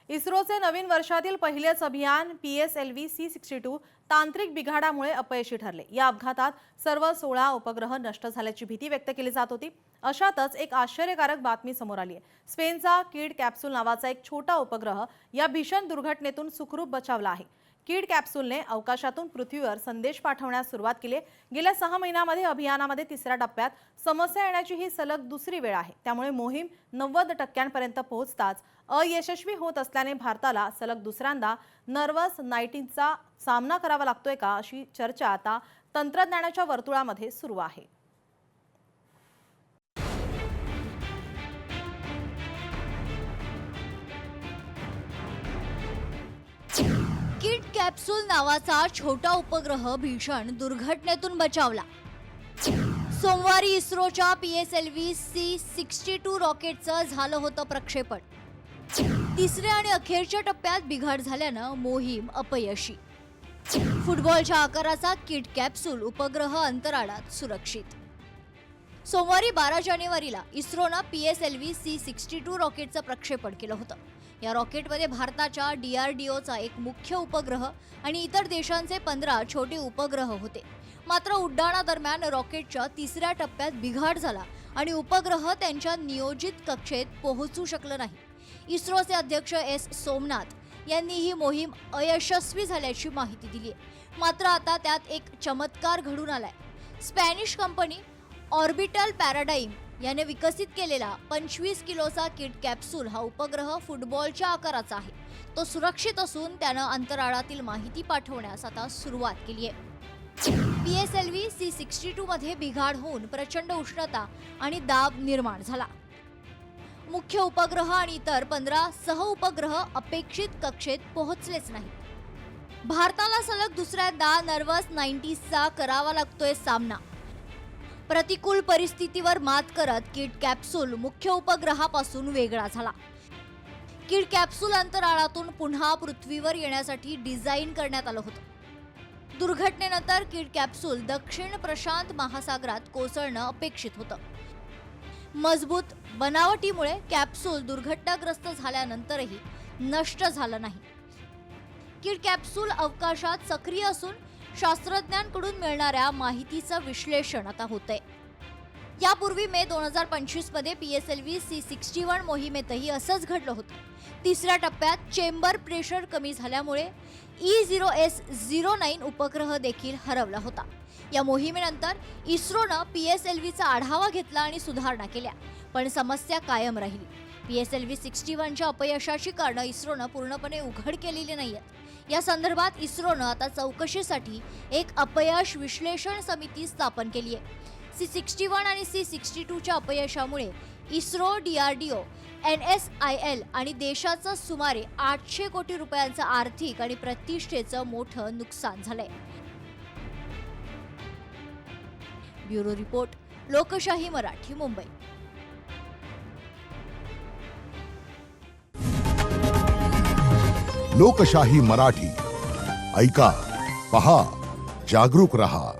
इस्रोचे नवीन वर्षातील पहिलेच अभियान PSLV C62 तांत्रिक बिघाडामुळे अपयशी ठरले। या अपघातात सर्व 16 उपग्रह नष्ट झाल्याची भीती व्यक्त केली जात होती। अशातच एक आश्चर्यकारक बातमी समोर आली आहे। स्पेनचा किड कॅप्सूल नावाचा एक छोटा उपग्रह या भीषण दुर्घटनेतून सुखरूप बचावला आहे। किड कॅप्सूलने अवकाशातून पृथ्वीवर संदेश पाठवण्यास सुरुवात केली। गेल्या 6 महिन्यांमध्ये अभियानामध्ये तिसऱ्या टप्प्यात समस्या येण्याची ही सलग दुसरी वेळ आहे। त्यामुळे मोहीम 90% पोहोचताच अयशस्वी होत असल्याने भारताला सलग दुसऱ्यांदा नर्वस नाईटिंगचा सामना करावा लागतोय का अशी चर्चा आता तंत्रज्ञानाच्या वर्तुळामध्ये सुरू आहे। किड कॅप्सूल नावाचा छोटा उपग्रह भीषण दुर्घटनेतून बचावला। सोमवारी इस्रोच्या PSLV C62 रॉकेटचं झालं होतं प्रक्षेपण। तिसऱ्या आणि अखेरच्या टप्प्यात बिघाड झाल्यानं मोहीम अपयशी। फुटबॉलच्या आकाराचा किड कॅप्सूल उपग्रह अंतराळात सुरक्षित। सोमवारी 12 जानेवारीला इस्रोनं PSLV C62 रॉकेटचं प्रक्षेपण केलं होतं। या रॉकेटमध्ये भारताच्या DRDOचा एक मुख्य उपग्रह आणि इतर देशांचे 15 छोटे उपग्रह होते। मात्र उड्डाणादरम्यान रॉकेटच्या तिसऱ्या टप्प्यात बिघाड झाला आणि उपग्रह त्यांच्या नियोजित कक्षेत पोहोचू शकलं नाही। इस्रोचे अध्यक्ष S सोमनाथ यांनी ही मोहीम अयशस्वी झाल्याची माहिती दिली आहे। मात्र आता त्यात एक चमत्कार घडून आलाय। स्पॅनिश कंपनी ऑर्बिटल पॅराडाईम याने विकसित केलेला 25 किलोचा किड कॅप्सूल हा उपग्रह फुटबॉलच्या आकाराचा आहे। तो सुरक्षित असून त्यानं अंतराळातील माहिती पाठवण्यास आता सुरुवात केली आहे। PSLV C62 मध्ये बिघाड होऊन प्रचंड उष्णता आणि दाब निर्माण झाला। मुख्य उपग्रह आणि इतर 15 सह उपग्रह अपेक्षित कक्षेत पोहोचलेच नाही। भारताला सलग दुसऱ्यांदा नर्वस 90चा करावा लागतोय सामना। प्रतिकूल परिस्थितीवर मात करत किड कॅप्सूल मुख्य उपग्रहापासून वेगळा झाला। किड कॅप्सूल अंतराळातून पुन्हा पृथ्वीवर येण्यासाठी डिझाइन करण्यात आलं होतं। दुर्घटनेनंतर किड कॅप्सूल दक्षिण प्रशांत महासागरात कोसळणं अपेक्षित होतं। मजबूत बनावटीमुळे कॅप्सूल दुर्घटनाग्रस्त झाल्यानंतरही नष्ट झालं नाही। किड कॅप्सूल अवकाशात सक्रिय असून शास्त्रज्ञांकडून मिळणाऱ्या माहितीचं विश्लेषण आता होतंय। यापूर्वी मे 2025 मध्ये PSLV C61 मोहिमेतही असंच घडलं होतं। तिसऱ्या टप्प्यात चेंबर प्रेशर कमी झाल्यामुळे E0S09 उपग्रह देखील हरवला होता। या मोहिमेनंतर इस्रोनं PSLVचा आढावा घेतला आणि सुधारणा केल्या, पण समस्या कायम राहिली। PSLV 61च्या अपयशाची कारणं इस्रोनं पूर्णपणे उघड केलेली नाहीयेत। या संदर्भात इस्रोनं आता चौकशीसाठी एक अपयश विश्लेषण समिती स्थापन केली आहे। C61 आणि C62च्या अपयशामुळे इस्रो, DRDO, NSIL आणि देशाचं सुमारे 800 कोटी रुपयांचं आर्थिक आणि प्रतिष्ठेचं मोठं नुकसान झालंय। ब्युरो रिपोर्ट, लोकशाही मराठी, मुंबई। लोकशाही मराठी ऐका, पहा, जागरूक रहा।